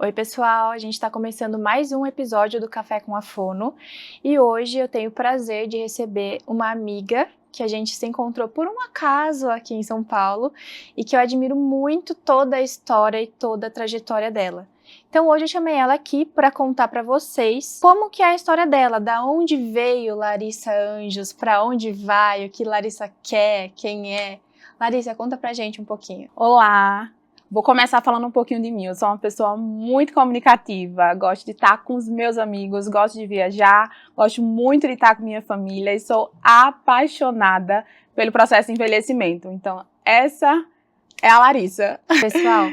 Oi pessoal, a gente está começando mais um episódio do Café com a Fono e hoje eu tenho o prazer de receber uma amiga que a gente se encontrou por um acaso aqui em São Paulo e que eu admiro muito toda a história e toda a trajetória dela. Então hoje eu chamei ela aqui para contar para vocês como que é a história dela, da onde veio Larissa Anjos, para onde vai, o que Larissa quer, quem é. Larissa, conta pra gente um pouquinho. Olá! Vou começar falando um pouquinho de mim. Eu sou uma pessoa muito comunicativa, gosto de estar com os meus amigos, gosto de viajar, gosto muito de estar com minha família e sou apaixonada pelo processo de envelhecimento. Então, essa é a Larissa. Pessoal,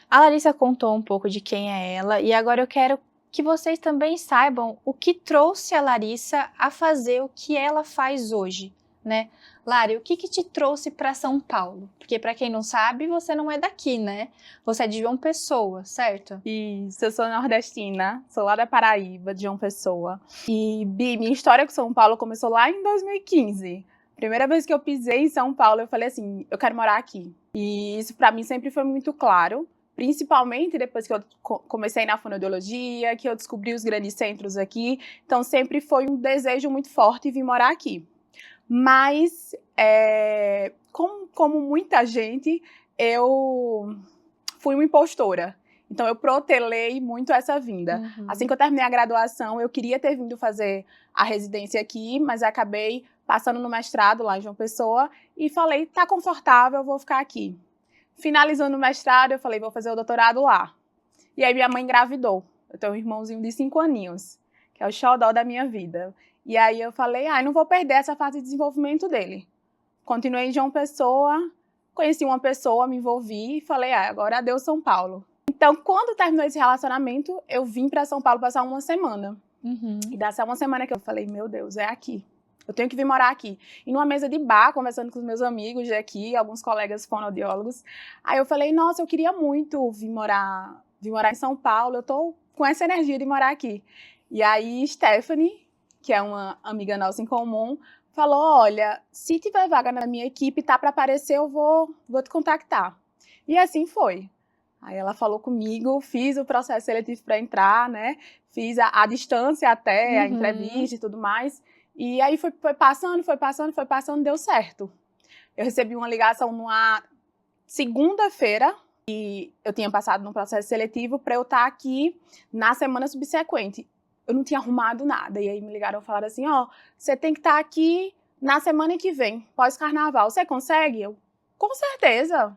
a Larissa contou um pouco de quem é ela e agora eu quero que vocês também saibam o que trouxe a Larissa a fazer o que ela faz hoje, né? Lari, o que te trouxe para São Paulo? Porque para quem não sabe, você não é daqui, né? Você é de João Pessoa, certo? Isso, eu sou nordestina, sou lá da Paraíba, de João Pessoa. E, minha história com São Paulo começou lá em 2015. Primeira vez que eu pisei em São Paulo, eu falei assim, eu quero morar aqui. E isso para mim sempre foi muito claro, principalmente depois que eu comecei na fonoaudiologia, que eu descobri os grandes centros aqui. Então sempre foi um desejo muito forte vir morar aqui. Mas, como muita gente, eu fui uma impostora. Então, eu protelei muito essa vinda. Uhum. Assim que eu terminei a graduação, eu queria ter vindo fazer a residência aqui, mas acabei passando no mestrado lá em João Pessoa e falei, tá confortável, vou ficar aqui. Finalizando o mestrado, eu falei, vou fazer o doutorado lá. E aí, minha mãe engravidou. Eu tenho um irmãozinho de 5 aninhos, que é o xodó da minha vida. E aí eu falei, não vou perder essa fase de desenvolvimento dele. Continuei em João Pessoa, conheci uma pessoa, me envolvi e falei, agora adeus São Paulo. Então, quando terminou esse relacionamento, eu vim para São Paulo passar uma semana. Uhum. E dessa uma semana que eu falei, meu Deus, é aqui. Eu tenho que vir morar aqui. E numa mesa de bar, conversando com os meus amigos de aqui, alguns colegas fonoaudiólogos, aí eu falei, nossa, eu queria muito vir morar em São Paulo, eu tô com essa energia de morar aqui. E aí, Stephanie, que é uma amiga nossa em comum, falou, olha, se tiver vaga na minha equipe, tá para aparecer, eu vou te contactar. E assim foi. Aí ela falou comigo, fiz o processo seletivo para entrar, né? Fiz a distância até, a entrevista e tudo mais. E aí foi passando, deu certo. Eu recebi uma ligação numa segunda-feira, e eu tinha passado no processo seletivo para eu estar aqui na semana subsequente. Eu não tinha arrumado nada. E aí me ligaram e falaram assim, você tem que estar aqui na semana que vem, pós-carnaval. Você consegue? Eu, com certeza.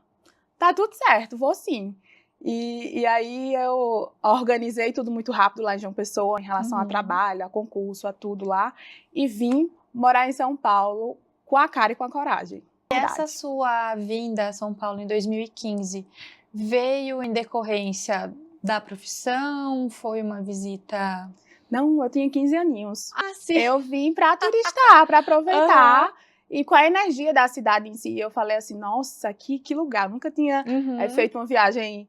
Tá tudo certo, vou sim. E aí eu organizei tudo muito rápido lá em João Pessoa, em relação a trabalho, a concurso, a tudo lá. E vim morar em São Paulo com a cara e com a coragem. Essa sua vinda a São Paulo em 2015 veio em decorrência da profissão? Foi uma visita... Não, eu tinha 15 aninhos. Ah, sim. Eu vim para turistar, para aproveitar. E com a energia da cidade em si, eu falei assim, nossa, que lugar. Eu nunca tinha feito uma viagem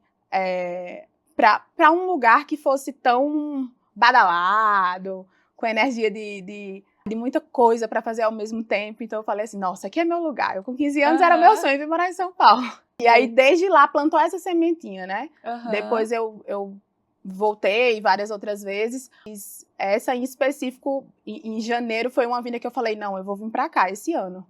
para um lugar que fosse tão badalado, com energia de muita coisa para fazer ao mesmo tempo. Então eu falei assim, nossa, aqui é meu lugar. Eu com 15 anos era meu sonho vir morar em São Paulo. E aí, desde lá, plantou essa sementinha, né? Depois eu voltei várias outras vezes. Essa em específico, em janeiro, foi uma vinda que eu falei, não, eu vou vir pra cá esse ano.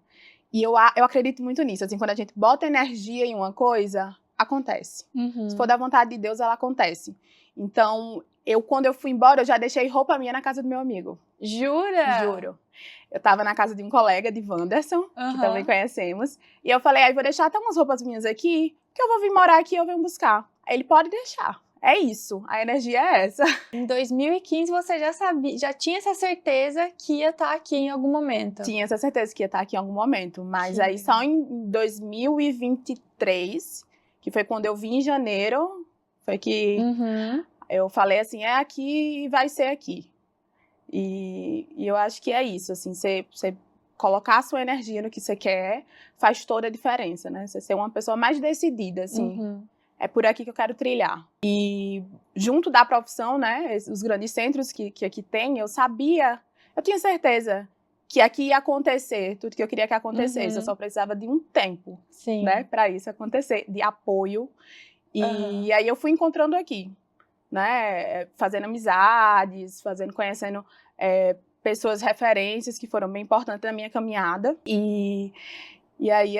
E eu acredito muito nisso, assim, quando a gente bota energia em uma coisa, acontece. Se for da vontade de Deus, ela acontece. Então, quando eu fui embora, eu já deixei roupa minha na casa do meu amigo. Jura? Juro. Eu tava na casa de um colega, de Wanderson, que também conhecemos, e eu falei, vou deixar até umas roupas minhas aqui, que eu vou vir morar aqui e eu venho buscar. Aí ele, pode deixar. É isso, a energia é essa. Em 2015 você já sabia, já tinha essa certeza que ia estar aqui em algum momento? Tinha essa certeza que ia estar aqui em algum momento, mas aí só em 2023, que foi quando eu vim em janeiro, foi que eu falei assim, é aqui e vai ser aqui. E eu acho que é isso, assim, você colocar a sua energia no que você quer faz toda a diferença, né? Você ser uma pessoa mais decidida, assim. É por aqui que eu quero trilhar. E junto da profissão, né, os grandes centros que aqui tem, eu tinha certeza que aqui ia acontecer tudo que eu queria que acontecesse. Eu só precisava de um tempo, né, para isso acontecer, de apoio. E aí eu fui encontrando aqui. né, fazendo amizades, conhecendo pessoas, referências que foram bem importantes na minha caminhada. E aí,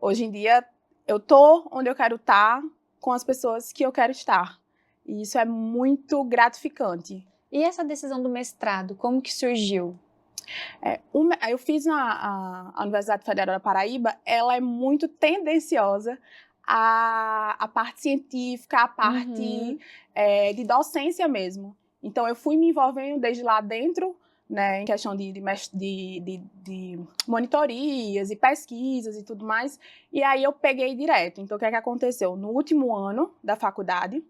hoje em dia, eu tô onde eu quero estar com as pessoas que eu quero estar. E isso é muito gratificante. E essa decisão do mestrado, como que surgiu? Eu fiz a Universidade Federal da Paraíba, ela é muito tendenciosa à parte científica, à parte de docência mesmo. Então, eu fui me envolvendo desde lá dentro, né, em questão de monitorias e pesquisas e tudo mais, e aí eu peguei direto. Então, o que é que aconteceu? No último ano da faculdade,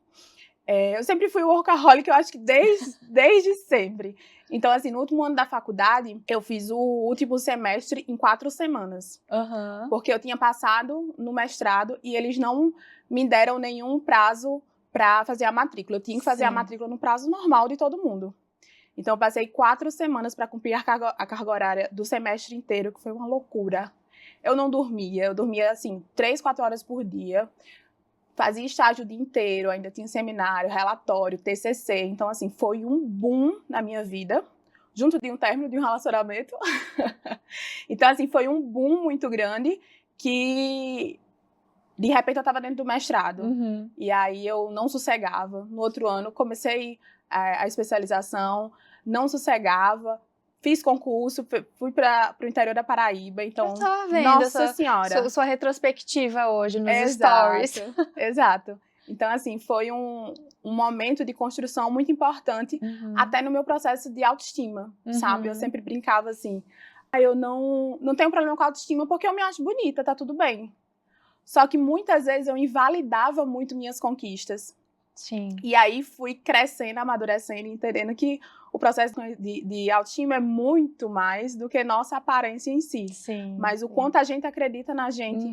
eu sempre fui workaholic, eu acho que desde sempre. Então, assim, no último ano da faculdade, eu fiz o último semestre em 4 semanas. Porque eu tinha passado no mestrado e eles não me deram nenhum prazo para fazer a matrícula. Eu tinha que fazer a matrícula no prazo normal de todo mundo. Então, eu passei 4 semanas para cumprir a carga horária do semestre inteiro, que foi uma loucura. Eu não dormia, eu dormia, assim, 3, 4 horas por dia. Fazia estágio o dia inteiro, ainda tinha seminário, relatório, TCC. Então, assim, foi um boom na minha vida, junto de um término de um relacionamento. Então, assim, foi um boom muito grande que, de repente, eu estava dentro do mestrado. E aí, eu não sossegava. No outro ano, comecei a especialização, não sossegava. Fiz concurso, fui para o interior da Paraíba, então, eu tava vendo nossa senhora. Sua retrospectiva hoje nos Exato, stories. Exato. Então, assim, foi um momento de construção muito importante, até no meu processo de autoestima, sabe? Eu sempre brincava assim, eu não tenho problema com autoestima porque eu me acho bonita, tá tudo bem. Só que muitas vezes eu invalidava muito minhas conquistas. Sim. E aí fui crescendo, amadurecendo, entendendo que o processo de autoestima é muito mais do que nossa aparência em si. Sim. Mas o quanto a gente acredita na gente.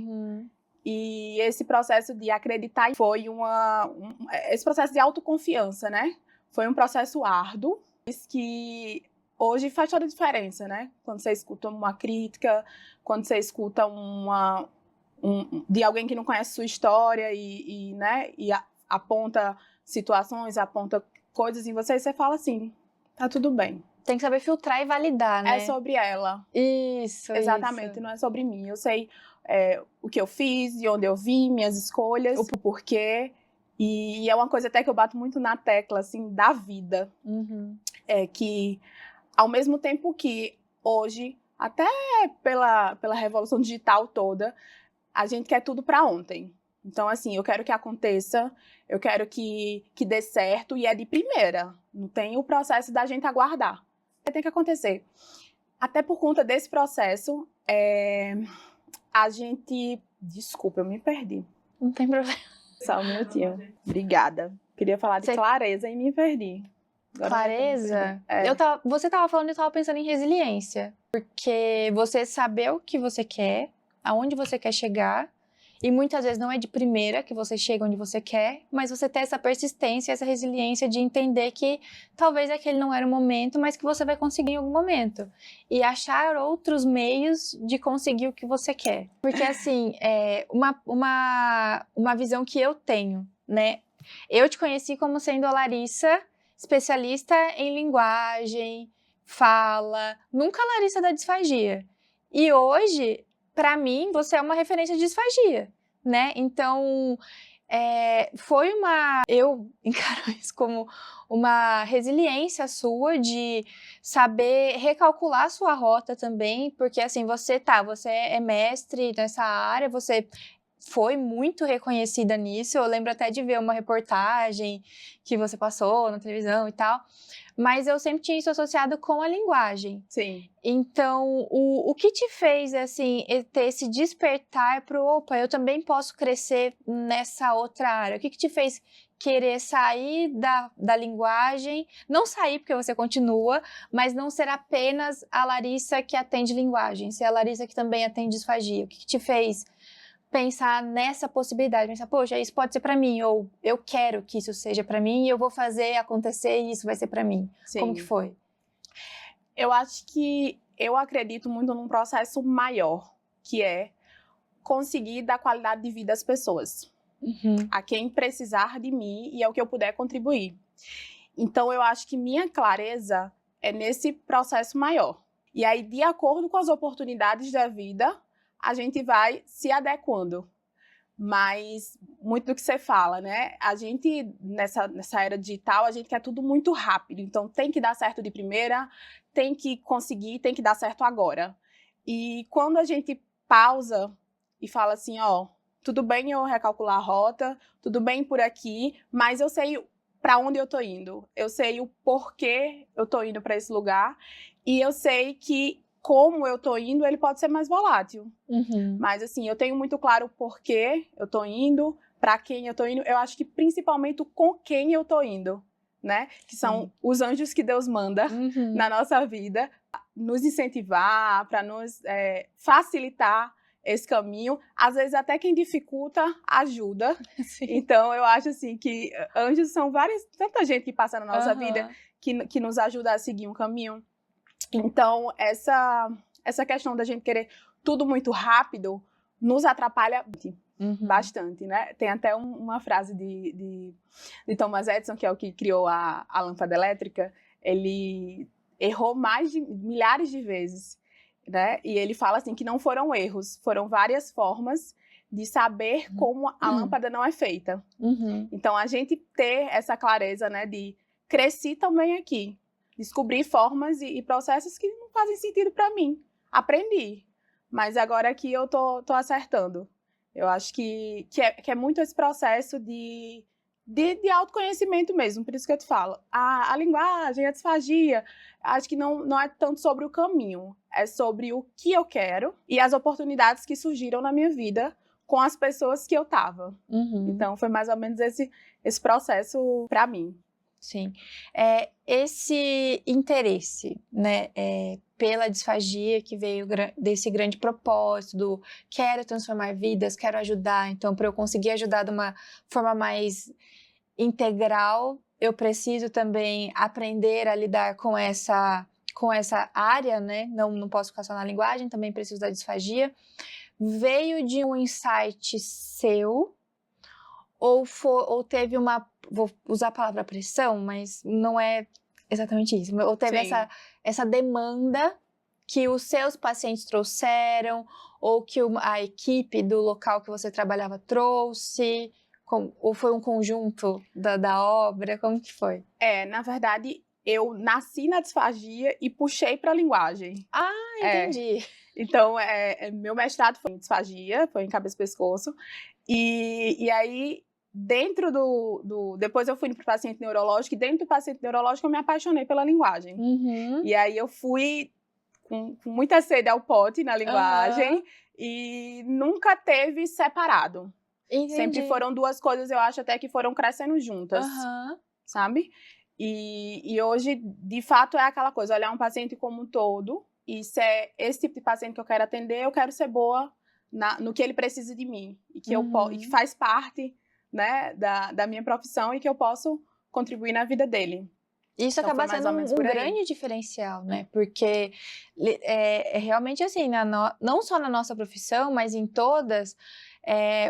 E esse processo de acreditar foi esse processo de autoconfiança, né? Foi um processo árduo, que hoje faz toda a diferença, né? Quando você escuta uma crítica, quando você escuta de alguém que não conhece sua história né? E aponta situações, aponta coisas em você e você fala assim, tá tudo bem. Tem que saber filtrar e validar, né? É sobre ela. Isso, exatamente, não é sobre mim. Eu sei o que eu fiz, de onde eu vim, minhas escolhas, o porquê. E é uma coisa até que eu bato muito na tecla, assim, da vida. É que, ao mesmo tempo que hoje, até pela revolução digital toda, a gente quer tudo para ontem. Então, assim, eu quero que aconteça, eu quero que dê certo e é de primeira. Não tem o processo da gente aguardar. Tem que acontecer. Até por conta desse processo, a gente... Desculpa, eu me perdi. Não tem problema. Só um minutinho. Obrigada. Queria falar de clareza e me perdi. Agora clareza? Você estava falando e eu estava pensando em resiliência. Porque você saber o que você quer, aonde você quer chegar, e muitas vezes não é de primeira que você chega onde você quer, mas você ter essa persistência, essa resiliência de entender que talvez aquele não era o momento, mas que você vai conseguir em algum momento. E achar outros meios de conseguir o que você quer. Porque, assim, uma visão que eu tenho, né? Eu te conheci como sendo a Larissa, especialista em linguagem, fala, nunca a Larissa da disfagia. E hoje, para mim, você é uma referência de disfagia, né? Então, eu encaro isso como uma resiliência sua de saber recalcular sua rota também, porque assim, você é mestre nessa área, você foi muito reconhecida nisso, eu lembro até de ver uma reportagem que você passou na televisão e tal, mas eu sempre tinha isso associado com a linguagem. Sim. Então, o que te fez, assim, ter esse despertar opa, eu também posso crescer nessa outra área? O que te fez querer sair da linguagem, não sair porque você continua, mas não ser apenas a Larissa que atende linguagem, ser a Larissa que também atende disfagia? O que te fez pensar nessa possibilidade, pensar, poxa, isso pode ser para mim, ou eu quero que isso seja para mim e eu vou fazer acontecer e isso vai ser para mim? Sim. Como que foi? Eu acho que eu acredito muito num processo maior, que é conseguir dar qualidade de vida às pessoas. a quem precisar de mim e ao que eu puder contribuir. Então, eu acho que minha clareza é nesse processo maior. E aí, de acordo com as oportunidades da vida, a gente vai se adequando. Mas, muito do que você fala, né? A gente, nessa era digital, a gente quer tudo muito rápido. Então, tem que dar certo de primeira, tem que conseguir, tem que dar certo agora. E quando a gente pausa e fala assim, ó, tudo bem eu recalcular a rota, tudo bem por aqui, mas eu sei para onde eu tô indo. Eu sei o porquê eu tô indo para esse lugar e eu sei que como eu tô indo, ele pode ser mais volátil. Mas, assim, eu tenho muito claro o porquê eu tô indo, para quem eu tô indo. Eu acho que, principalmente, com quem eu tô indo, né? Que são os anjos que Deus manda na nossa vida, nos incentivar, para nos facilitar esse caminho. Às vezes, até quem dificulta, ajuda. Sim. Então, eu acho, assim, que anjos são tanta gente que passa na nossa vida que nos ajuda a seguir um caminho. Então, essa questão da gente querer tudo muito rápido nos atrapalha bastante, né? Tem até uma frase de Thomas Edison, que é o que criou a lâmpada elétrica. Ele errou mais de milhares de vezes, né? E ele fala assim que não foram erros, foram várias formas de saber como a lâmpada não é feita. Então, a gente ter essa clareza, né, de cresci também aqui. Descobrir formas e processos que não fazem sentido para mim. Aprendi, mas agora aqui eu tô acertando. Eu acho que é muito esse processo de autoconhecimento mesmo, por isso que eu te falo. A linguagem, a disfagia, acho que não é tanto sobre o caminho, é sobre o que eu quero e as oportunidades que surgiram na minha vida com as pessoas que eu tava. Então, foi mais ou menos esse processo para mim. Sim. Esse interesse, né, pela disfagia que veio desse grande propósito do quero transformar vidas, quero ajudar, então para eu conseguir ajudar de uma forma mais integral, eu preciso também aprender a lidar com essa área, né, não posso ficar só na linguagem, também preciso da disfagia. Veio de um insight seu ou teve vou usar a palavra pressão, mas não é exatamente isso, ou teve essa demanda que os seus pacientes trouxeram, ou que a equipe do local que você trabalhava trouxe, ou foi um conjunto da obra, como que foi? Na verdade, eu nasci na disfagia e puxei para a linguagem. Ah, entendi. Então, meu mestrado foi em disfagia, foi em cabeça e pescoço, e aí dentro depois eu fui para o paciente neurológico, e dentro do paciente neurológico eu me apaixonei pela linguagem. E aí eu fui com muita sede ao pote na linguagem e nunca teve separado. Entendi. Sempre foram duas coisas, eu acho até que foram crescendo juntas, sabe? E hoje, de fato, é aquela coisa, olhar um paciente como um todo, e se é esse tipo de paciente que eu quero atender, eu quero ser boa no que ele precisa de mim, e que e que faz parte, né, da minha profissão e que eu posso contribuir na vida dele. Isso então, acaba sendo um grande diferencial, né? Porque realmente assim, não só na nossa profissão, mas em todas,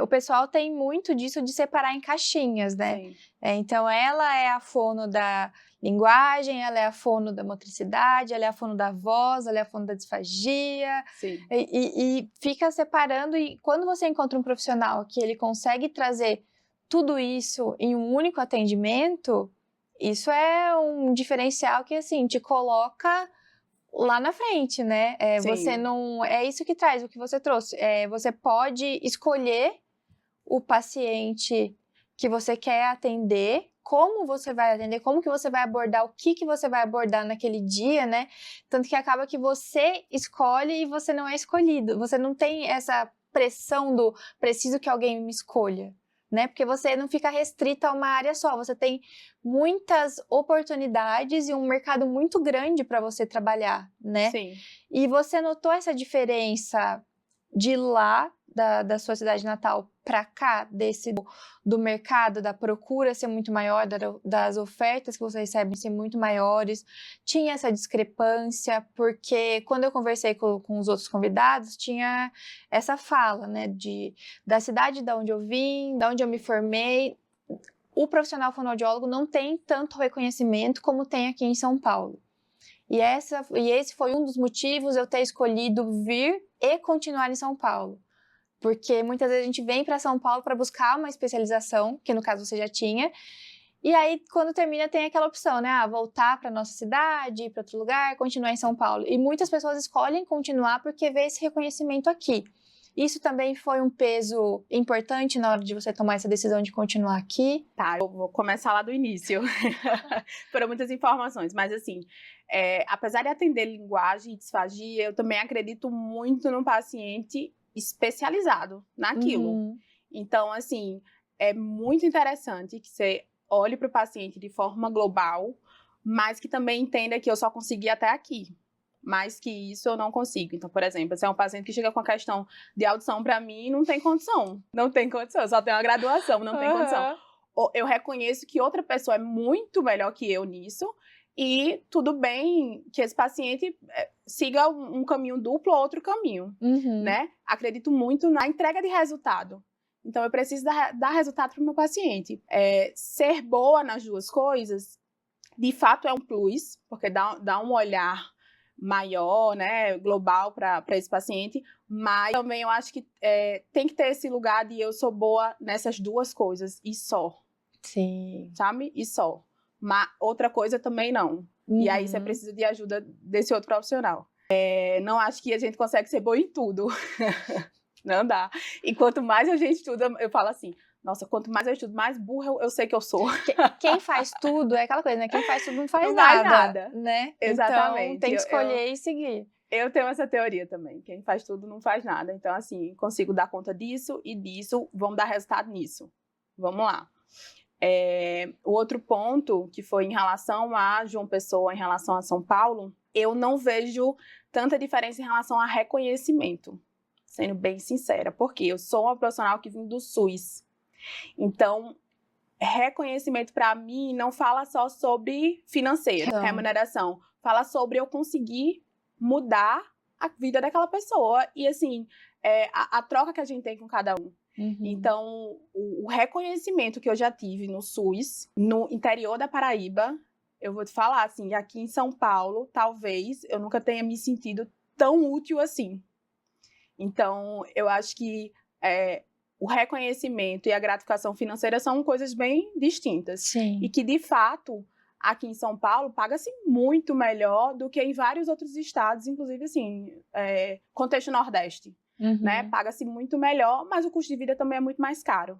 o pessoal tem muito disso de separar em caixinhas, né? Então, ela é a fono da linguagem, ela é a fono da motricidade, ela é a fono da voz, ela é a fono da disfagia. E fica separando, e quando você encontra um profissional que ele consegue trazer tudo isso em um único atendimento, isso é um diferencial que, assim, te coloca lá na frente, né? Você não... É isso que traz, o que você trouxe. Você pode escolher o paciente que você quer atender, como você vai atender, como que você vai abordar, o que você vai abordar naquele dia, né? Tanto que acaba que você escolhe e você não é escolhido. Você não tem essa pressão do preciso que alguém me escolha, né? Porque você não fica restrita a uma área só, você tem muitas oportunidades e um mercado muito grande para você trabalhar, né? E você notou essa diferença de lá, da sua cidade natal para cá, do mercado, da procura ser muito maior, das ofertas que você recebe ser muito maiores? Tinha essa discrepância, porque quando eu conversei com os outros convidados, tinha essa fala, né, da cidade de onde eu vim, de onde eu me formei. O profissional fonoaudiólogo não tem tanto reconhecimento como tem aqui em São Paulo. E esse foi um dos motivos eu ter escolhido vir e continuar em São Paulo. Porque muitas vezes a gente vem para São Paulo para buscar uma especialização, que no caso você já tinha, e aí quando termina tem aquela opção, né? Voltar para nossa cidade, ir para outro lugar, continuar em São Paulo. E muitas pessoas escolhem continuar porque vê esse reconhecimento aqui. Isso também foi um peso importante na hora de você tomar essa decisão de continuar aqui? Tá, eu vou começar lá do início. Foram muitas informações, mas assim, apesar de atender linguagem e disfagia, eu também acredito muito no paciente especializado naquilo. Uhum. Então, assim, é muito interessante que você olhe para o paciente de forma global, mas que também entenda que eu só consegui até aqui. Mais que isso eu não consigo. Então, por exemplo, se é um paciente que chega com a questão de audição, para mim não tem condição. Não tem condição, eu só tenho uma graduação, não tem condição. Eu reconheço que outra pessoa é muito melhor que eu nisso, e tudo bem que esse paciente siga um caminho duplo ou outro caminho, né? Acredito muito na entrega de resultado. Então, eu preciso dar resultado para o meu paciente. Ser boa nas duas coisas, de fato, é um plus, porque dá um olhar maior, né, global para esse paciente, mas também eu acho que tem que ter esse lugar de eu sou boa nessas duas coisas, e só. Sim. Sabe? E só. Mas outra coisa também não. E aí você precisa de ajuda desse outro profissional. Não acho que a gente consegue ser boa em tudo. Não dá. E quanto mais a gente estuda, eu falo assim, nossa, quanto mais eu estudo, mais burra eu sei que eu sou. Quem faz tudo é aquela coisa, né? Quem faz tudo não faz Não nada. faz nada. Né? Exatamente. Então tem que escolher e seguir. Eu tenho essa teoria também. Quem faz tudo não faz nada. Então, assim, consigo dar conta disso e disso, vamos dar resultado nisso. Vamos lá. O outro ponto, que foi em relação a João Pessoa, em relação a São Paulo, eu não vejo tanta diferença em relação a reconhecimento, sendo bem sincera, porque eu sou uma profissional que vim do SUS. Então, reconhecimento para mim não fala só sobre financeiro, remuneração, fala sobre eu conseguir mudar a vida daquela pessoa e, assim, a troca que a gente tem com cada um. Então, o reconhecimento que eu já tive no SUS, no interior da Paraíba, eu vou te falar, assim, aqui em São Paulo, talvez eu nunca tenha me sentido tão útil assim. Então, eu acho que o reconhecimento e a gratificação financeira são coisas bem distintas. Sim. E que, de fato, aqui em São Paulo, paga-se muito melhor do que em vários outros estados, inclusive, assim, contexto Nordeste. Né? Paga-se muito melhor, mas o custo de vida também é muito mais caro.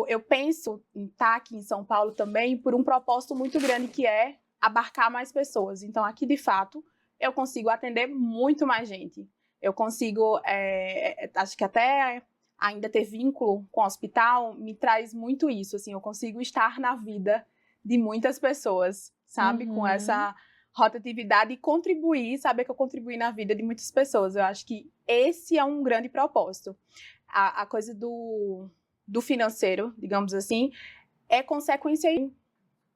Eu penso em estar aqui em São Paulo também por um propósito muito grande, que é abarcar mais pessoas. Então, aqui, de fato, eu consigo atender muito mais gente. Eu consigo, acho que até ainda ter vínculo com o hospital me traz muito isso. Assim, eu consigo estar na vida de muitas pessoas, sabe? Com essa rotatividade e contribuir, saber que eu contribuí na vida de muitas pessoas. Eu acho que esse é um grande propósito. A coisa do financeiro, digamos assim, é consequência,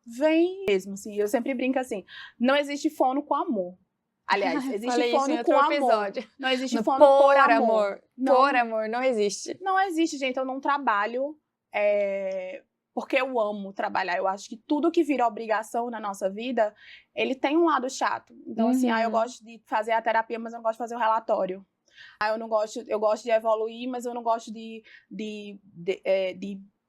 vem mesmo, assim. Eu sempre brinco assim, não existe fono com amor. Aliás, existe fono com amor. Episódio. Não existe fono por amor. Não, por amor, não existe. Não existe, gente. Eu não trabalho porque eu amo trabalhar. Eu acho que tudo que vira obrigação na nossa vida, ele tem um lado chato. Então, assim, eu gosto de fazer a terapia, mas eu não gosto de fazer o relatório. Eu gosto de evoluir, mas eu não gosto de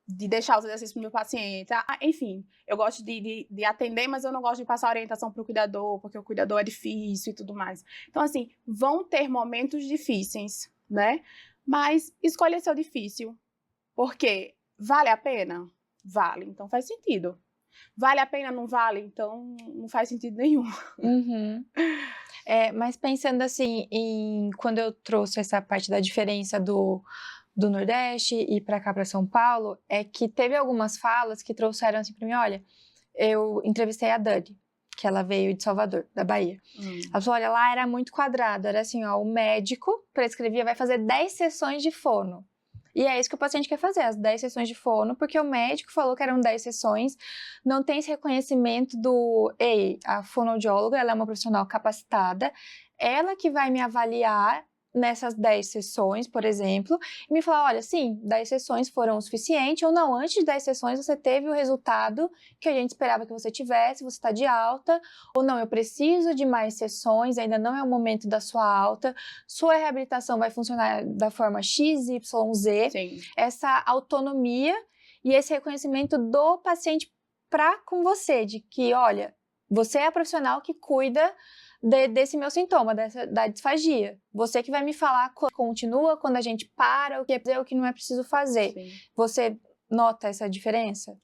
deixar os exercícios pro meu paciente. Enfim, eu gosto de atender, mas eu não gosto de passar orientação pro cuidador, porque o cuidador é difícil e tudo mais. Então, assim, vão ter momentos difíceis, né? Mas escolha seu difícil. Porque vale a pena? Vale, então faz sentido. Vale a pena, não vale? Então não faz sentido nenhum. Mas pensando assim, quando eu trouxe essa parte da diferença do Nordeste e para cá, para São Paulo, é que teve algumas falas que trouxeram assim para mim, olha, eu entrevistei a Dani, que ela veio de Salvador, da Bahia. Ela falou, olha, lá era muito quadrado, era assim, ó, o médico prescrevia, vai fazer 10 sessões de fono. E é isso que o paciente quer fazer, as 10 sessões de fono, porque o médico falou que eram 10 sessões, não tem esse reconhecimento do, ei, a fonoaudióloga, ela é uma profissional capacitada, ela que vai me avaliar nessas 10 sessões, por exemplo, e me falar, olha, sim, 10 sessões foram o suficiente, ou não, antes de 10 sessões você teve o resultado que a gente esperava que você tivesse, você está de alta, ou não, eu preciso de mais sessões, ainda não é o momento da sua alta, sua reabilitação vai funcionar da forma X, Y, Z, Sim. essa autonomia e esse reconhecimento do paciente para com você, de que, olha, você é a profissional que cuida desse meu sintoma, da disfagia. Você que vai me falar quando continua, quando a gente para, o que é fazer, o que não é preciso fazer. Sim. Você nota essa diferença?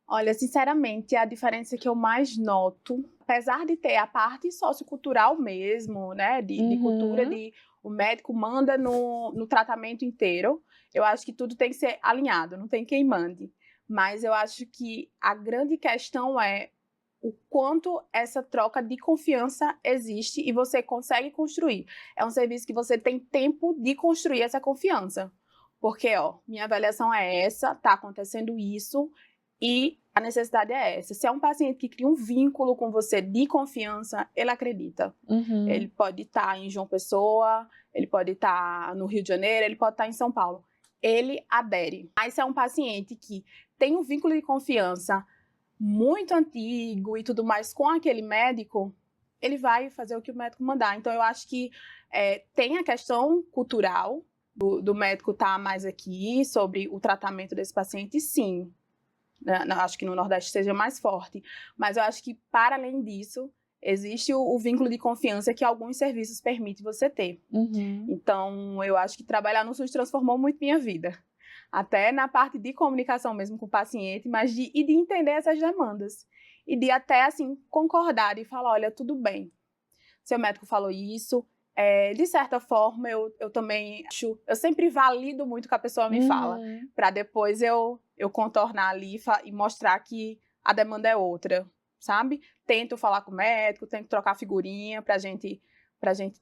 Olha, sinceramente, a diferença que eu mais noto, apesar de ter a parte sociocultural mesmo, né, de cultura, o médico manda no tratamento inteiro, eu acho que tudo tem que ser alinhado, não tem quem mande. Mas eu acho que a grande questão é o quanto essa troca de confiança existe e você consegue construir. É um serviço que você tem tempo de construir essa confiança. Porque, ó, minha avaliação é essa, tá acontecendo isso e a necessidade é essa. Se é um paciente que cria um vínculo com você de confiança, ele acredita. Ele pode estar em João Pessoa, ele pode estar no Rio de Janeiro, ele pode estar em São Paulo. Ele adere. Mas se é um paciente que tem um vínculo de confiança muito antigo e tudo mais com aquele médico, ele vai fazer o que o médico mandar. Então, eu acho que tem a questão cultural do médico estar mais aqui sobre o tratamento desse paciente, sim. Acho que no Nordeste seja mais forte. Mas eu acho que, para além disso, existe o vínculo de confiança que alguns serviços permitem você ter. Então, eu acho que trabalhar no SUS transformou muito minha vida. Até na parte de comunicação mesmo com o paciente, mas de entender essas demandas. E de até, assim, concordar e falar, olha, tudo bem. Seu médico falou isso. De certa forma, eu também acho... Eu sempre valido muito o que a pessoa me fala. Para depois eu contornar ali e mostrar que a demanda é outra, sabe? Tento falar com o médico, tento trocar figurinha pra gente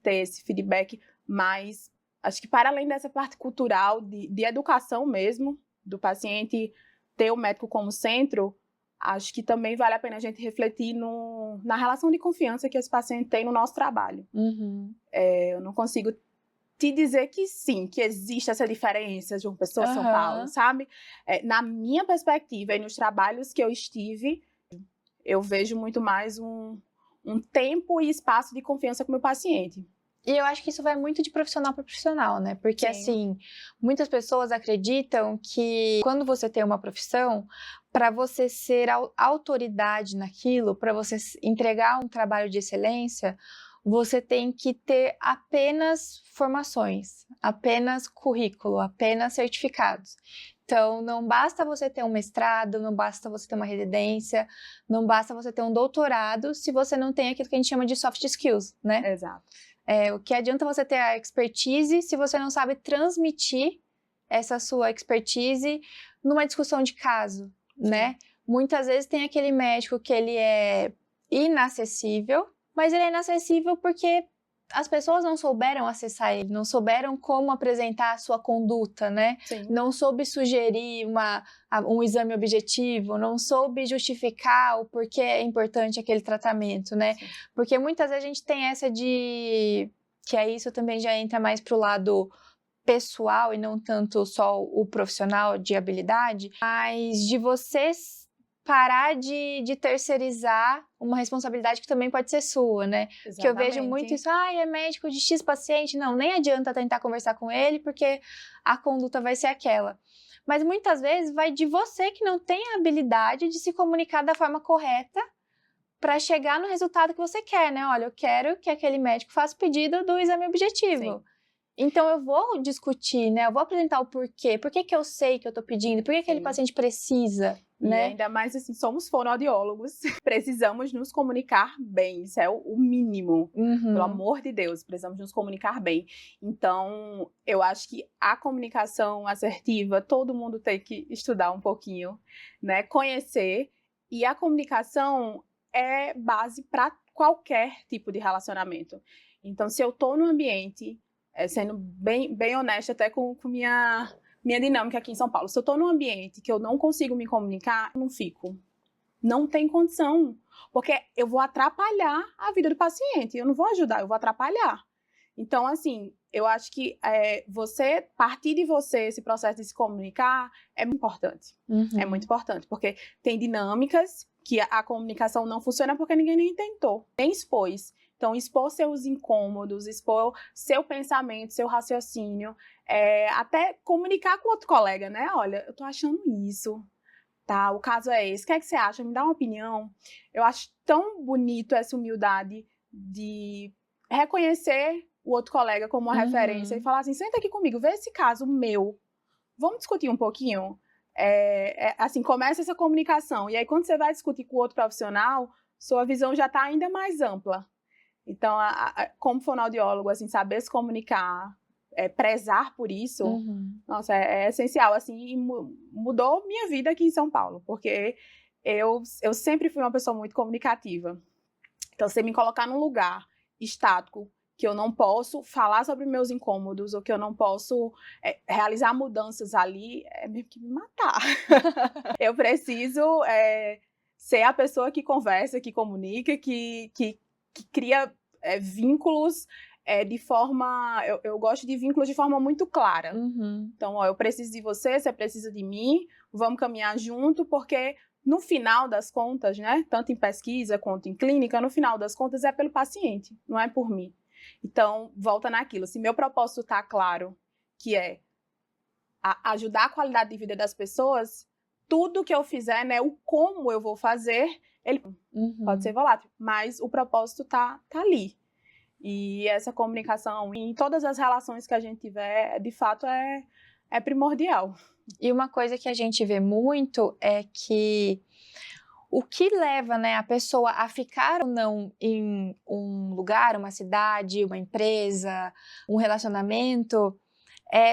ter esse feedback, mas... Acho que para além dessa parte cultural, de educação mesmo, do paciente ter o médico como centro, acho que também vale a pena a gente refletir na relação de confiança que esse paciente tem no nosso trabalho. Eu não consigo te dizer que sim, que existe essa diferença de uma pessoa São Paulo, sabe? Na minha perspectiva e nos trabalhos que eu estive, eu vejo muito mais um tempo e espaço de confiança com o meu paciente. E eu acho que isso vai muito de profissional para profissional, né? Porque, assim, muitas pessoas acreditam que quando você tem uma profissão, para você ser autoridade naquilo, para você entregar um trabalho de excelência, você tem que ter apenas formações, apenas currículo, apenas certificados. Então, não basta você ter um mestrado, não basta você ter uma residência, não basta você ter um doutorado se você não tem aquilo que a gente chama de soft skills, né? Exato. O que adianta você ter a expertise se você não sabe transmitir essa sua expertise numa discussão de caso, né? Muitas vezes tem aquele médico que ele é inacessível, mas ele é inacessível porque as pessoas não souberam acessar ele, não souberam como apresentar a sua conduta, né? Não soube sugerir um exame objetivo, não soube justificar o porquê é importante aquele tratamento, né? Porque muitas vezes a gente tem essa de... que aí isso também já entra mais pro lado pessoal e não tanto só o profissional de habilidade, mas de vocês parar de terceirizar uma responsabilidade que também pode ser sua, né? Exatamente. Que eu vejo muito isso, é médico de X paciente, não, nem adianta tentar conversar com ele, porque a conduta vai ser aquela. Mas muitas vezes vai de você que não tem a habilidade de se comunicar da forma correta para chegar no resultado que você quer, né? Olha, eu quero que aquele médico faça o pedido do exame objetivo. Então, eu vou discutir, né? Eu vou apresentar o porquê. Por que eu sei que eu tô pedindo? Por que aquele paciente precisa, né? E ainda mais, assim, somos fonoaudiólogos. Precisamos nos comunicar bem. Isso é o mínimo. Pelo amor de Deus, precisamos nos comunicar bem. Então, eu acho que a comunicação assertiva, todo mundo tem que estudar um pouquinho, né? Conhecer. E a comunicação... é base para qualquer tipo de relacionamento. Então, se eu estou no ambiente, sendo bem honesta até com minha dinâmica aqui em São Paulo, se eu estou num ambiente que eu não consigo me comunicar, eu não fico. Não tem condição, porque eu vou atrapalhar a vida do paciente, eu não vou ajudar, eu vou atrapalhar. Então, assim, eu acho que partir de você, esse processo de se comunicar, é muito importante. É muito importante, porque tem dinâmicas que a comunicação não funciona porque ninguém nem tentou, nem expôs. Então, expor seus incômodos, expor seu pensamento, seu raciocínio, até comunicar com outro colega, né? Olha, eu tô achando isso, tá? O caso é esse, o que é que você acha? Me dá uma opinião. Eu acho tão bonito essa humildade de reconhecer o outro colega como uma referência e falar assim, senta aqui comigo, vê esse caso meu, vamos discutir um pouquinho? Assim, começa essa comunicação, e aí quando você vai discutir com o outro profissional, sua visão já está ainda mais ampla. Então, como fonoaudiólogo, assim, saber se comunicar, prezar por isso, nossa, é essencial, assim, e mudou minha vida aqui em São Paulo, porque eu sempre fui uma pessoa muito comunicativa. Então, você me colocar num lugar estático, que eu não posso falar sobre meus incômodos, ou que eu não posso realizar mudanças ali, é mesmo que me matar. Eu preciso ser a pessoa que conversa, que comunica, que cria vínculos de forma... Eu gosto de vínculos de forma muito clara. Então, eu preciso de você precisa de mim, vamos caminhar junto, porque no final das contas, né, tanto em pesquisa quanto em clínica, no final das contas é pelo paciente, não é por mim. Então, volta naquilo. Se meu propósito está claro, que é ajudar a qualidade de vida das pessoas, tudo que eu fizer, né, o como eu vou fazer, ele pode ser volátil, mas o propósito tá ali. E essa comunicação em todas as relações que a gente tiver, de fato, é primordial. E uma coisa que a gente vê muito é que o que leva, né, a pessoa a ficar ou não em um lugar, uma cidade, uma empresa, um relacionamento,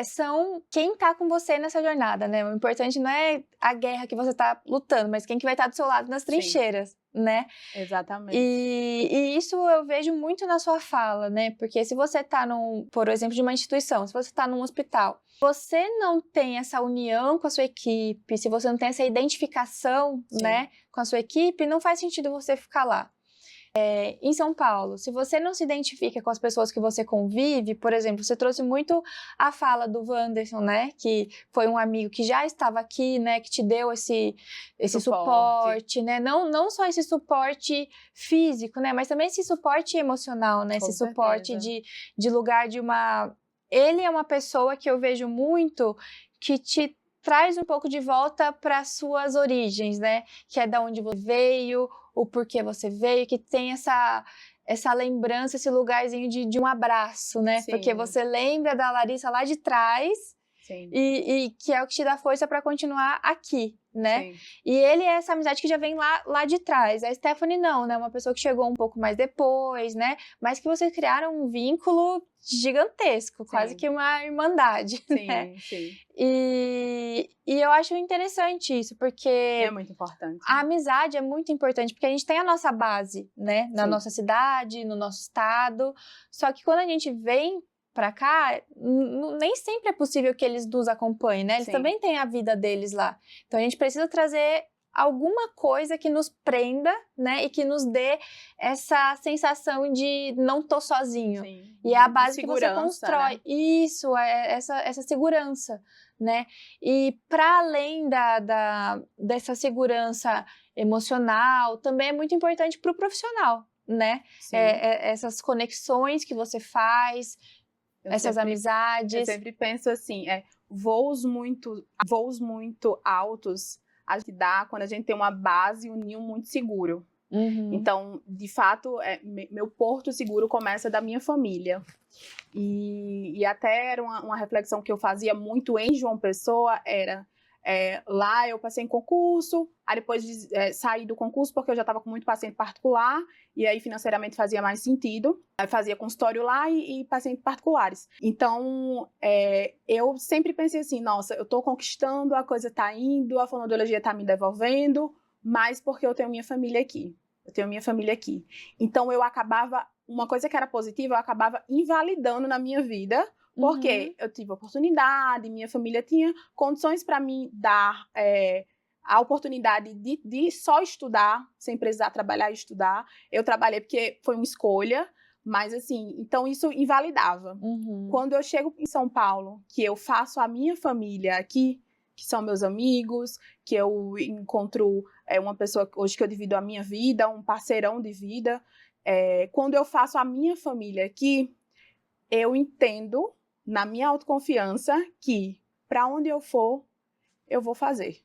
são quem está com você nessa jornada, né? O importante não é a guerra que você está lutando, mas quem que vai estar do seu lado nas trincheiras, né? Exatamente. E isso eu vejo muito na sua fala, né? Porque se você está por exemplo, de uma instituição, se você está num hospital, você não tem essa união com a sua equipe, se você não tem essa identificação, né, com a sua equipe, não faz sentido você ficar lá. Em São Paulo, se você não se identifica com as pessoas que você convive, por exemplo, você trouxe muito a fala do Wanderson, né, que foi um amigo que já estava aqui, né, que te deu esse suporte, né, não só esse suporte físico, né, mas também esse suporte emocional, né, esse suporte de lugar de uma... Ele é uma pessoa que eu vejo muito que te traz um pouco de volta para as suas origens, né, que é da onde você veio, o porquê você veio, que tem essa lembrança, esse lugarzinho de um abraço, né? Sim. Porque você lembra da Larissa lá de trás. Sim. E que é o que te dá força para continuar aqui, né? Sim. E ele é essa amizade que já vem lá de trás. A Stephanie não, né? Uma pessoa que chegou um pouco mais depois, né? Mas que vocês criaram um vínculo gigantesco, sim, quase que uma irmandade, sim, né? Sim. E eu acho interessante isso, porque... É muito importante. A amizade é muito importante, porque a gente tem a nossa base, né? Na nossa cidade, no nosso estado. Só que quando a gente vem pra cá, nem sempre é possível que eles nos acompanhem, né? Eles também têm a vida deles lá. Então a gente precisa trazer alguma coisa que nos prenda, né? E que nos dê essa sensação de não tô sozinho. Sim. E é a base que você constrói. Né? Isso, essa segurança, né? E para além dessa segurança emocional, também é muito importante para o profissional, né? Essas conexões que você faz, amizades. Eu sempre penso assim, voos muito altos a gente dá quando a gente tem uma base e um ninho muito seguro. Então, de fato, meu porto seguro começa da minha família. E até era uma reflexão que eu fazia muito em João Pessoa, lá eu passei em concurso, aí depois saí do concurso porque eu já estava com muito paciente particular, e aí financeiramente fazia mais sentido. Aí fazia consultório lá e pacientes particulares. Então, eu sempre pensei assim, nossa, eu estou conquistando, a coisa está indo, a fonoaudiologia está me devolvendo, mas porque eu tenho minha família aqui. Eu tenho minha família aqui. Então, uma coisa que era positiva, eu acabava invalidando na minha vida, porque eu tive oportunidade, minha família tinha condições para me dar a oportunidade de só estudar, sem precisar trabalhar e estudar. Eu trabalhei porque foi uma escolha, mas assim, então isso invalidava. Quando eu chego em São Paulo, que eu faço a minha família aqui, que são meus amigos, que eu encontro uma pessoa hoje que eu divido a minha vida, um parceirão de vida, quando eu faço a minha família aqui, eu entendo, na minha autoconfiança, que para onde eu for, eu vou fazer,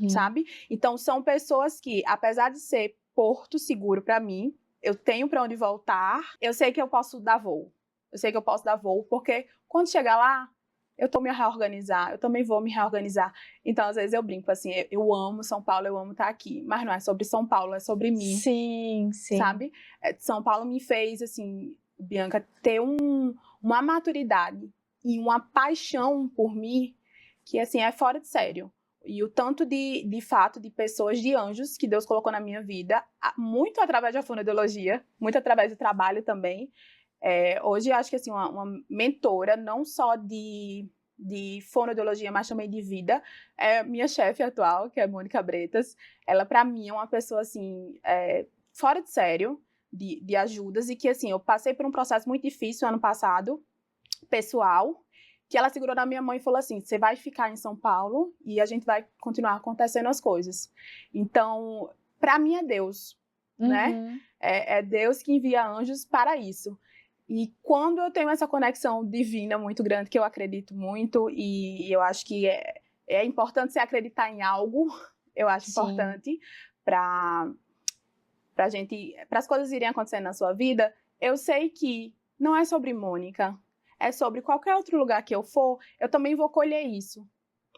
sabe? Então, são pessoas que, apesar de ser porto seguro para mim, eu tenho para onde voltar, eu sei que eu posso dar voo. Eu sei que eu posso dar voo, porque quando chegar lá, eu tô me reorganizar, eu também vou me reorganizar. Então, às vezes eu brinco assim, eu amo São Paulo, eu amo estar aqui, mas não é sobre São Paulo, é sobre mim. Sim, sim. Sabe? São Paulo me fez, assim, Bianca, ter uma maturidade e uma paixão por mim que, assim, é fora de sério. E o tanto de fato de pessoas, de anjos que Deus colocou na minha vida, muito através da fonoaudiologia, muito através do trabalho também. Hoje, acho que assim, uma mentora, não só de fonoaudiologia, mas também de vida, é minha chefe atual, que é Mônica Bretas. Ela, para mim, é uma pessoa, assim, fora de sério, de ajudas, e que, assim, eu passei por um processo muito difícil ano passado, pessoal, que ela segurou na minha mão e falou assim, você vai ficar em São Paulo e a gente vai continuar acontecendo as coisas. Então, para mim é Deus, né? É Deus que envia anjos para isso. E quando eu tenho essa conexão divina muito grande, que eu acredito muito, e eu acho que é importante você acreditar em algo, eu acho importante para as coisas irem acontecendo na sua vida, eu sei que não é sobre Mônica, é sobre qualquer outro lugar que eu for, eu também vou colher isso,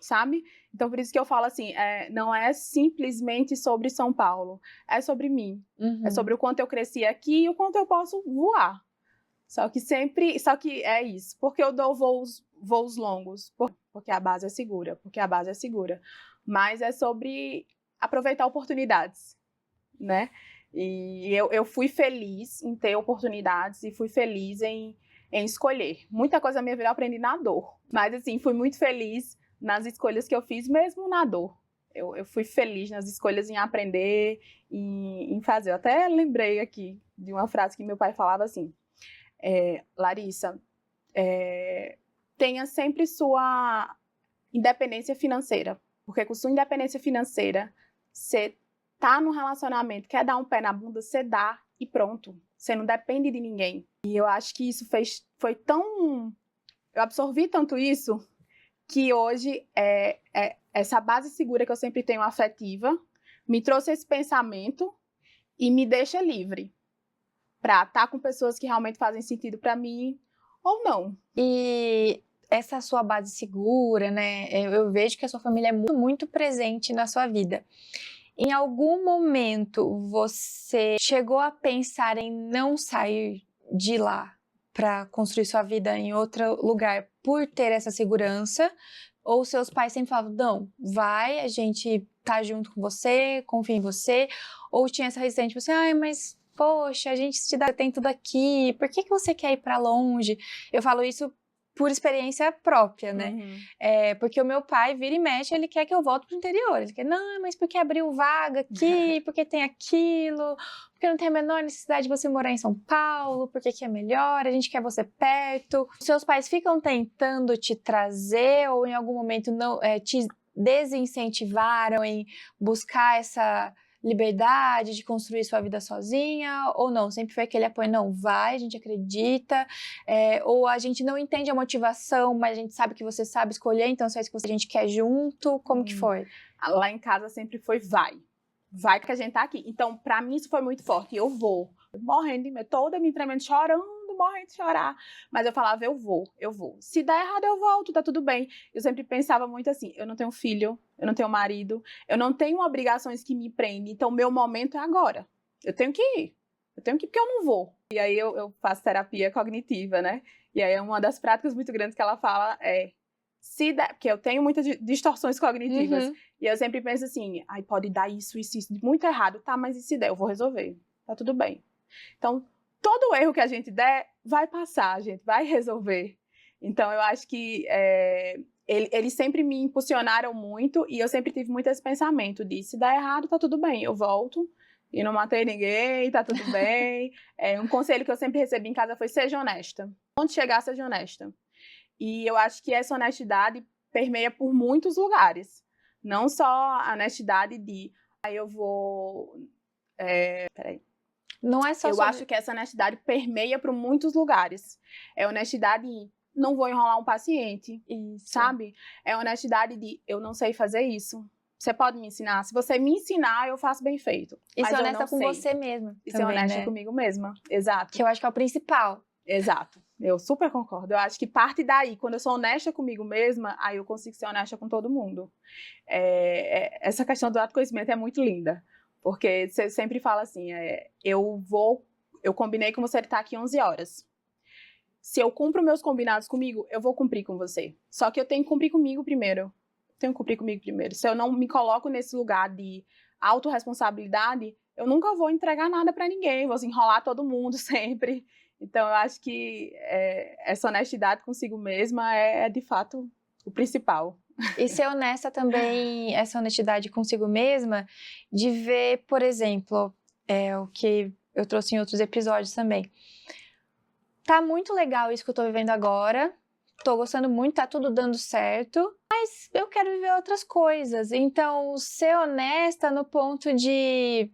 sabe? Então, por isso que eu falo assim, não é simplesmente sobre São Paulo, é sobre mim. É sobre o quanto eu cresci aqui e o quanto eu posso voar. Só que é isso, porque eu dou voos longos, porque a base é segura, mas é sobre aproveitar oportunidades, né? E eu fui feliz em ter oportunidades e fui feliz em escolher. Muita coisa na minha vida eu aprendi na dor, mas assim, fui muito feliz nas escolhas que eu fiz, mesmo na dor. Eu fui feliz nas escolhas em aprender e em fazer. Eu até lembrei aqui de uma frase que meu pai falava assim, Larissa, tenha sempre sua independência financeira, porque com sua independência financeira, você tá num relacionamento, quer dar um pé na bunda, você dá e pronto. Você não depende de ninguém. E eu acho que isso foi tão... Eu absorvi tanto isso que hoje essa base segura que eu sempre tenho afetiva me trouxe esse pensamento e me deixa livre para estar com pessoas que realmente fazem sentido para mim ou não. E essa sua base segura, né? Eu vejo que a sua família é muito, muito presente na sua vida. Em algum momento você chegou a pensar em não sair de lá para construir sua vida em outro lugar por ter essa segurança? Ou seus pais sempre falavam, não, vai, a gente tá junto com você, confia em você? Ou tinha essa resistência, tipo assim, ai, mas poxa, a gente tem tudo aqui, por que você quer ir para longe? Eu falo isso por experiência própria, né? Porque o meu pai vira e mexe, ele quer que eu volte pro interior. Ele quer, não, mas porque abriu vaga aqui, porque tem aquilo, porque não tem a menor necessidade de você morar em São Paulo, porque aqui é melhor, a gente quer você perto. Os seus pais ficam tentando te trazer ou em algum momento não te desincentivaram em buscar essa liberdade de construir sua vida sozinha, ou não? Sempre foi aquele apoio, não, vai, a gente acredita, ou a gente não entende a motivação, mas a gente sabe que você sabe escolher, então é isso que a gente quer junto, como que foi? Lá em casa sempre foi vai que a gente tá aqui. Então, pra mim isso foi muito forte, eu vou, morrendo de medo, toda me tremendo, chorando, morrendo de chorar, mas eu falava, eu vou, se der errado eu volto, tá tudo bem. Eu sempre pensava muito assim, eu não tenho filho, eu não tenho marido, eu não tenho obrigações que me prendem, então meu momento é agora, eu tenho que ir porque eu não vou. E aí eu faço terapia cognitiva, né, e aí uma das práticas muito grandes que ela fala porque eu tenho muitas distorções cognitivas, E eu sempre penso assim, ai, pode dar isso muito errado. Tá, mas e se der? Eu vou resolver. Tá tudo bem. Então, todo erro que a gente der, vai passar, a gente vai resolver. Então, eu acho que eles sempre me impulsionaram muito e eu sempre tive muito esse pensamento de, se der errado, tá tudo bem, eu volto e não matei ninguém, tá tudo bem. Um conselho que eu sempre recebi em casa foi, seja honesta. Onde chegar, seja honesta. E eu acho que essa honestidade permeia por muitos lugares. Não só a honestidade de, aí eu vou... peraí. Não é só eu acho que essa honestidade permeia por muitos lugares. É honestidade em, não vou enrolar um paciente, sabe? É honestidade de, eu não sei fazer isso. Você pode me ensinar? Se você me ensinar, eu faço bem feito. E mas ser eu honesta não com sei. você mesma. E ser honesta comigo mesma. Exato. Que eu acho que é o principal. Exato. Eu super concordo. Eu acho que parte daí, quando eu sou honesta comigo mesma, aí eu consigo ser honesta com todo mundo. Essa questão do autoconhecimento é muito linda. Porque você sempre fala assim, eu combinei com você estar aqui 11 horas. Se eu cumpro meus combinados comigo, eu vou cumprir com você. Só que eu tenho que cumprir comigo primeiro. Se eu não me coloco nesse lugar de autorresponsabilidade, eu nunca vou entregar nada para ninguém, vou enrolar todo mundo sempre. Então, eu acho que essa honestidade consigo mesma é, de fato, o principal. E ser honesta também, essa honestidade consigo mesma, de ver, por exemplo, o que eu trouxe em outros episódios também. Tá muito legal isso que eu tô vivendo agora, tô gostando muito, tá tudo dando certo, mas eu quero viver outras coisas. Então, ser honesta no ponto de...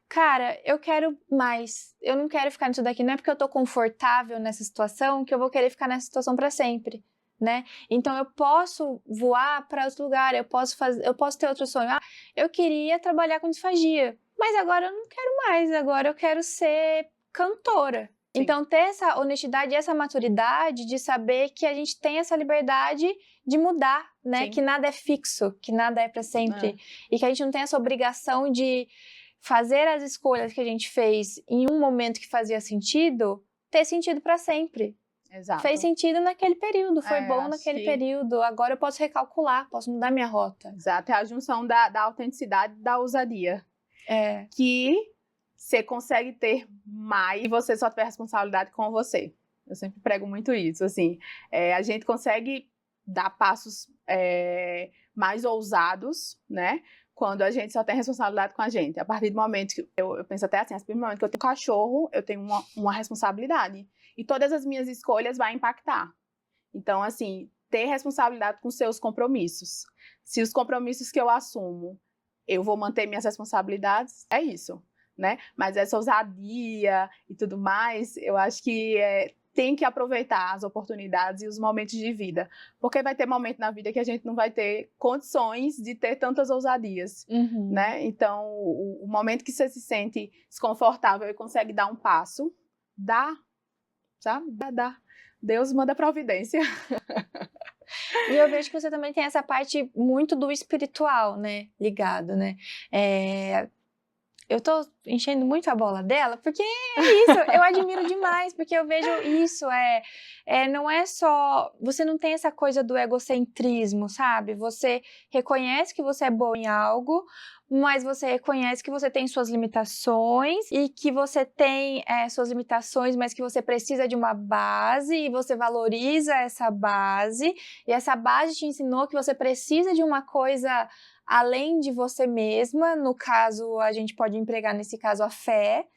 Cara, eu quero mais, eu não quero ficar nisso daqui, não é porque eu tô confortável nessa situação que eu vou querer ficar nessa situação para sempre, né? Então eu posso voar para outro lugar, eu posso ter outro sonho. Eu queria trabalhar com disfagia, mas agora eu não quero mais, agora eu quero ser cantora. Sim. Então ter essa honestidade e essa maturidade de saber que a gente tem essa liberdade de mudar, né? Sim. Que nada é fixo, que nada é para sempre. E que a gente não tem essa obrigação de fazer as escolhas que a gente fez em um momento que fazia sentido, ter sentido para sempre. Exato. Fez sentido naquele período, foi bom naquele período, agora eu posso recalcular, posso mudar minha rota. Exato, é a junção da autenticidade e da ousadia. Que você consegue ter mais e você só tiver responsabilidade com você. Eu sempre prego muito isso, assim. A gente consegue dar passos mais ousados, né? Quando a gente só tem responsabilidade com a gente. A partir do momento que eu penso até assim, a partir do momento que eu tenho um cachorro, eu tenho uma responsabilidade. E todas as minhas escolhas vão impactar. Então, assim, ter responsabilidade com seus compromissos. Se os compromissos que eu assumo, eu vou manter minhas responsabilidades, é isso, né? Mas essa ousadia e tudo mais, eu acho que tem que aproveitar as oportunidades e os momentos de vida. Porque vai ter momento na vida que a gente não vai ter condições de ter tantas ousadias, né? Então, o momento que você se sente desconfortável e consegue dar um passo, dá, sabe? Dá. Deus manda providência. E eu vejo que você também tem essa parte muito do espiritual, né? Ligado, né? Eu tô enchendo muito a bola dela, porque é isso, eu admiro demais, porque eu vejo isso, não é só, você não tem essa coisa do egocentrismo, sabe? Você reconhece que você é bom em algo, mas você reconhece que você tem suas limitações e que você tem suas limitações, mas que você precisa de uma base e você valoriza essa base, e essa base te ensinou que você precisa de uma coisa além de você mesma, no caso, a gente pode empregar nesse caso a fé,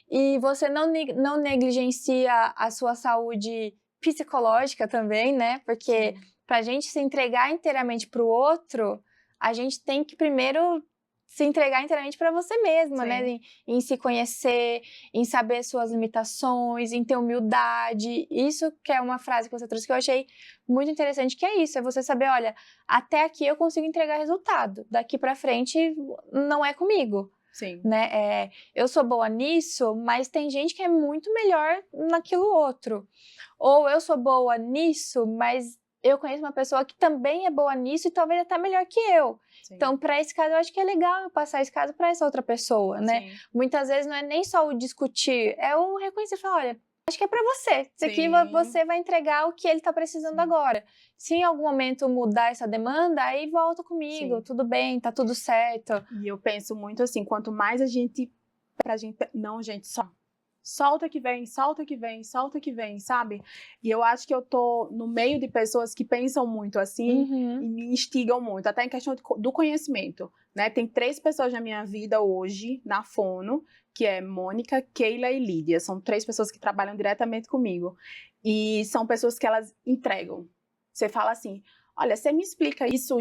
e você não negligencia a sua saúde psicológica também, né? Porque pra gente se entregar inteiramente pro outro, a gente tem que primeiro se entregar inteiramente para você mesma, né? Em se conhecer, em saber suas limitações, em ter humildade. Isso que é uma frase que você trouxe que eu achei muito interessante, que é isso, é você saber, olha, até aqui eu consigo entregar resultado, daqui para frente não é comigo. Sim. Né? Eu sou boa nisso, mas tem gente que é muito melhor naquilo outro. Ou eu sou boa nisso, mas eu conheço uma pessoa que também é boa nisso e talvez até melhor que eu. Sim. Então, para esse caso, eu acho que é legal eu passar esse caso para essa outra pessoa, né? Sim. Muitas vezes não é nem só o discutir, é o reconhecer, falar, olha, acho que é pra você. Isso aqui Sim. você vai entregar o que ele tá precisando agora. Se em algum momento mudar essa demanda, aí volta comigo, Sim. tudo bem, tá tudo certo. E eu penso muito assim, quanto mais a gente, não, gente, solta que vem, solta que vem, solta que vem, sabe? E eu acho que eu tô no meio de pessoas que pensam muito assim e me instigam muito, até em questão do conhecimento, né? Tem 3 pessoas na minha vida hoje, na Fono, que é Mônica, Keila e Lídia. São 3 pessoas que trabalham diretamente comigo. E são pessoas que elas entregam. Você fala assim, olha, você me explica isso,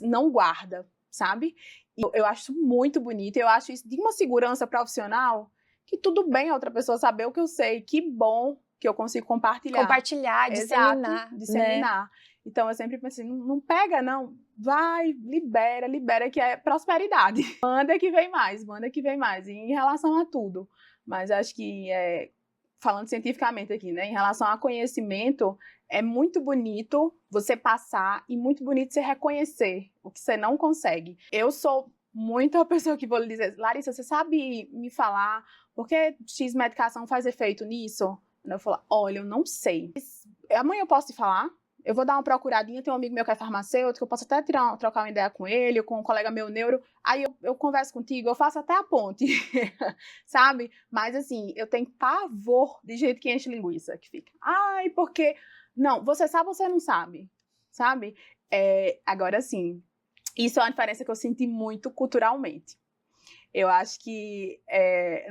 não guarda, sabe? E eu acho muito bonito, eu acho isso de uma segurança profissional que tudo bem a outra pessoa saber o que eu sei, que bom que eu consigo compartilhar. Compartilhar, disseminar. Exato, disseminar. Né? Então eu sempre pensei, não pega não, vai, libera que é prosperidade. Manda que vem mais, e em relação a tudo. Mas acho que, falando cientificamente aqui, né, em relação a conhecimento, é muito bonito você passar e muito bonito você reconhecer o que você não consegue. Eu sou muito a pessoa que vou lhe dizer, Larissa, você sabe me falar por que X medicação faz efeito nisso? Eu falo, olha, eu não sei. Amanhã eu posso te falar? Eu vou dar uma procuradinha, tem um amigo meu que é farmacêutico, eu posso até trocar uma ideia com ele, ou com um colega meu neuro, aí eu converso contigo, eu faço até a ponte, sabe? Mas assim, eu tenho pavor de jeito que enche linguiça, que fica, ai, porque... Não, você sabe ou você não sabe, sabe? Agora sim, isso é uma diferença que eu senti muito culturalmente. Eu acho que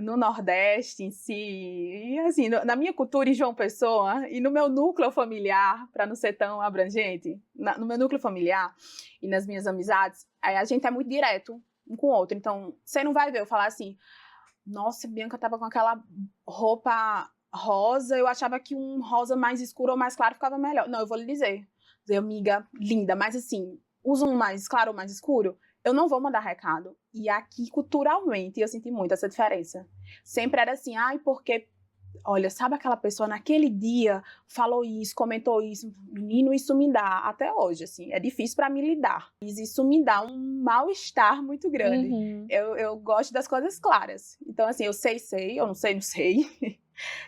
no Nordeste em si, e assim, na minha cultura em João Pessoa, e no meu núcleo familiar, para não ser tão abrangente, no meu núcleo familiar e nas minhas amizades, a gente é muito direto um com o outro. Então, você não vai ver eu falar assim, nossa, Bianca tava com aquela roupa rosa, eu achava que um rosa mais escuro ou mais claro ficava melhor. Não, eu vou lhe dizer, amiga linda, mas assim, usa um mais claro ou mais escuro? Eu não vou mandar recado. E aqui, culturalmente, eu senti muito essa diferença. Sempre era assim, ai, porque, olha, sabe aquela pessoa naquele dia falou isso, comentou isso, menino, isso me dá, até hoje, assim, é difícil pra mim lidar. Isso me dá um mal-estar muito grande. Uhum. Eu gosto das coisas claras. Então, assim, eu sei, eu não sei, não sei.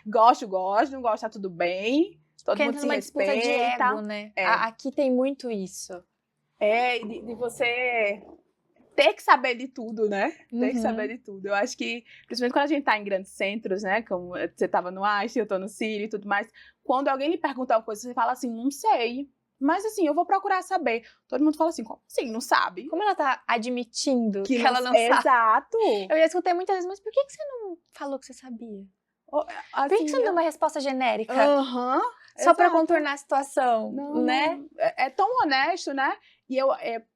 Gosto, não gosto, tá tudo bem. Todo mundo se respeita. Disputa de ego, né? Aqui tem muito isso. De você ter que saber de tudo, né? Ter que saber de tudo. Eu acho que, principalmente quando a gente tá em grandes centros, né? Como você tava no Einstein, eu tô no Sírio e tudo mais. Quando alguém lhe pergunta alguma coisa, você fala assim, não sei. Mas assim, eu vou procurar saber. Todo mundo fala assim, como assim, não sabe? Como ela tá admitindo que ela não sabe? Exato. Eu já escutei muitas vezes, mas por que você não falou que você sabia? Assim, por que você não deu uma resposta genérica? Só pra contornar a situação, né? Não. É tão honesto, né? E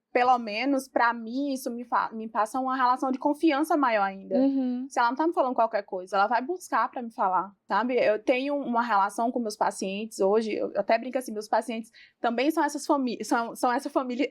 pelo menos, pra mim, isso me passa uma relação de confiança maior ainda. Se ela não tá me falando qualquer coisa, ela vai buscar pra me falar, sabe? Eu tenho uma relação com meus pacientes hoje, eu até brinco assim, meus pacientes também são essa família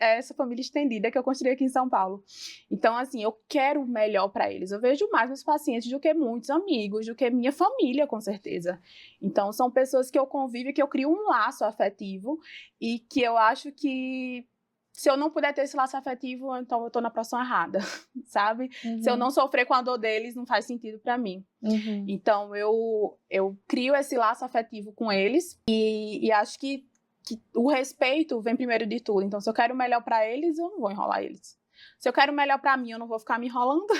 estendida que eu construí aqui em São Paulo. Então, assim, eu quero o melhor pra eles. Eu vejo mais meus pacientes do que muitos amigos, do que minha família, com certeza. Então, são pessoas que eu convivo, que eu crio um laço afetivo e que eu acho que se eu não puder ter esse laço afetivo, então eu tô na profissão errada, sabe? Se eu não sofrer com a dor deles, não faz sentido pra mim. Então, eu crio esse laço afetivo com eles e acho que o respeito vem primeiro de tudo. Então, se eu quero o melhor pra eles, eu não vou enrolar eles. Se eu quero o melhor pra mim, eu não vou ficar me enrolando.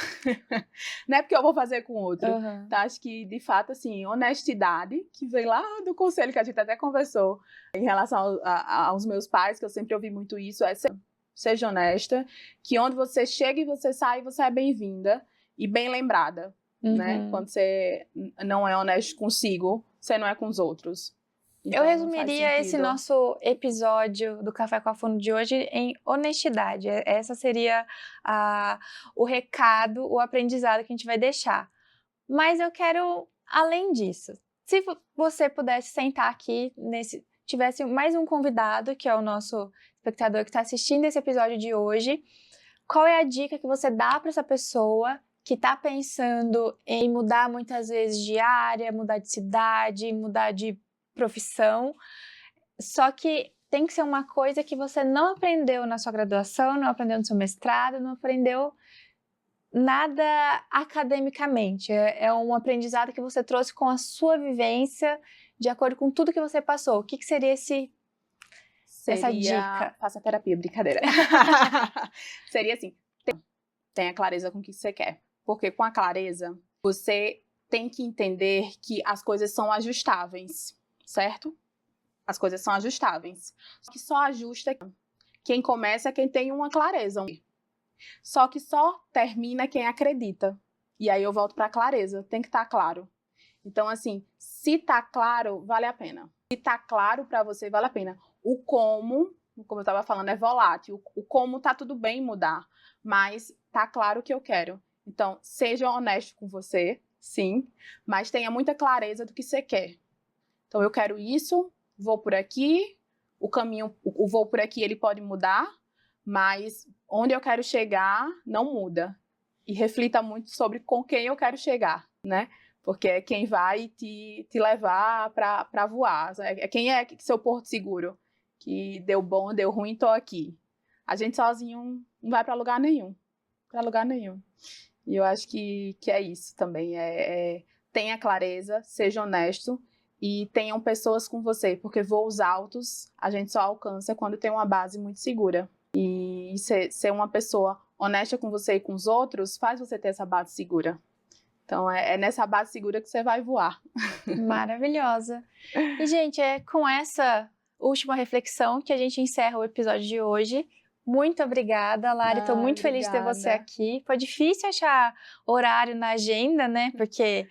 Não é porque eu vou fazer com outro. Então, acho que, de fato, assim, honestidade, que vem lá do conselho que a gente até conversou em relação aos meus pais, que eu sempre ouvi muito isso, seja honesta, que onde você chega e você sai, você é bem-vinda e bem lembrada, né? Quando você não é honesto consigo, você não é com os outros. Então, eu resumiria esse nosso episódio do Café com a Fono de hoje em honestidade. Essa seria o recado, o aprendizado que a gente vai deixar. Mas eu quero, além disso, se você pudesse sentar aqui, tivesse mais um convidado, que é o nosso espectador que está assistindo esse episódio de hoje, qual é a dica que você dá para essa pessoa que está pensando em mudar muitas vezes de área, mudar de cidade, mudar de profissão, só que tem que ser uma coisa que você não aprendeu na sua graduação, não aprendeu no seu mestrado, não aprendeu nada academicamente, é um aprendizado que você trouxe com a sua vivência, de acordo com tudo que você passou. O que seria essa dica? Faça terapia, brincadeira. Seria assim, tenha clareza com o que você quer. Porque com a clareza, você tem que entender que as coisas são ajustáveis, certo? As coisas são ajustáveis. Só que só ajusta quem começa é quem tem uma clareza. Só que só termina quem acredita. E aí eu volto para a clareza, tem que estar claro. Então, assim, se tá claro, vale a pena. Se tá claro para você, vale a pena. O como eu estava falando, é volátil. O como tá tudo bem mudar, mas tá claro o que eu quero. Então, seja honesto com você, sim, mas tenha muita clareza do que você quer. Então, eu quero isso, vou por aqui, o caminho, o vou por aqui, ele pode mudar, mas onde eu quero chegar não muda. E reflita muito sobre com quem eu quero chegar, né? Porque é quem vai te levar para voar. É quem é seu porto seguro. Que deu bom, deu ruim, tô aqui. A gente sozinho não vai para lugar nenhum. Para lugar nenhum. E eu acho que é isso também. Tenha clareza, seja honesto e tenham pessoas com você. Porque voos altos a gente só alcança quando tem uma base muito segura. E ser uma pessoa honesta com você e com os outros faz você ter essa base segura. Então, é nessa base segura que você vai voar. Maravilhosa. E, gente, é com essa última reflexão que a gente encerra o episódio de hoje. Muito obrigada, Lari. Estou muito feliz de ter você aqui. Foi difícil achar horário na agenda, né? Porque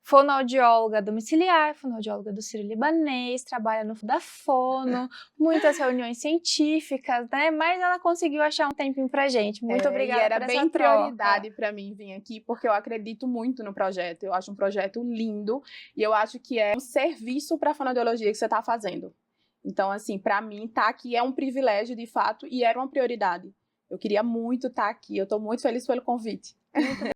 fonoaudióloga domiciliar, fonoaudióloga do Sírio-Libanês, trabalha no da Fono, muitas reuniões científicas, né? Mas ela conseguiu achar um tempinho pra gente. Muito obrigada por essa troca. E era bem prioridade para mim vir aqui, porque eu acredito muito no projeto. Eu acho um projeto lindo e eu acho que é um serviço para a fonoaudiologia que você está fazendo. Então, assim, para mim, estar aqui é um privilégio, de fato, e era uma prioridade. Eu queria muito estar aqui. Eu estou muito feliz pelo convite.